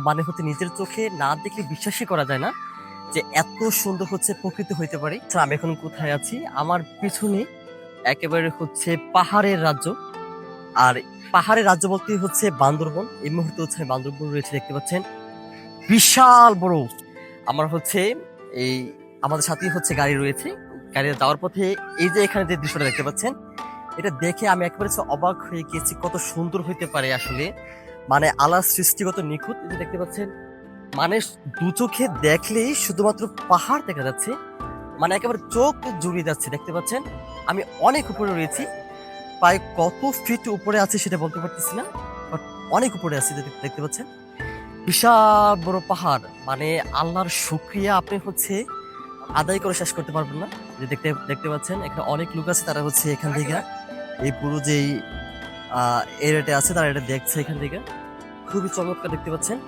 মানে হচ্ছে নিজের চোখে না দেখলে বিশ্বাসই করা যায় না যে এত সুন্দর হচ্ছে প্রকৃতি হইতে পারে। আচ্ছা, আমি এখন কোথায় আছি? আমার পিছনে একেবারে হচ্ছে পাহাড়ের রাজ্য। আর পাহাড়ের রাজ্য বলতে হচ্ছে বান্দরবন। এই মুহূর্তে হচ্ছে আমি বান্দরবন রয়েছে, দেখতে পাচ্ছেন বিশাল বড়। আমার হচ্ছে এই আমাদের সাথেই হচ্ছে গাড়ি রয়েছে। গাড়িতে যাওয়ার পথে এই যে এখানে যে দৃশ্যটা দেখতে পাচ্ছেন, এটা দেখে আমি একেবারে অবাক হয়ে গেছি, কত সুন্দর হইতে পারে আসলে। মানে আল্লাহর সৃষ্টিগত নিখুঁত। এই যে দেখতে পাচ্ছেন, মানে দু চোখে দেখলেই শুধুমাত্র পাহাড় দেখা যাচ্ছে, মানে একেবারে চোখ জুড়িয়ে যাচ্ছে, দেখতে পাচ্ছেন। আমি অনেক উপরে রয়েছি, প্রায় কত ফিট উপরে আছি সেটা বলতে পারতেছি না, বাট অনেক উপরে আছি। দেখতে পাচ্ছেন বিশাল বড় পাহাড়। মানে আল্লাহর শুকরিয়া আপনি হচ্ছে আদায় করে শেষ করতে পারবেন না। যে দেখতে দেখতে পাচ্ছেন এখানে অনেক লোক আছে, তারা হচ্ছে এখান থেকে এই পুরো যেই এরিয়াটা আছে তারা এটা দেখছে এখান থেকে। খুবই চমৎকার, দেখতে পাচ্ছেন।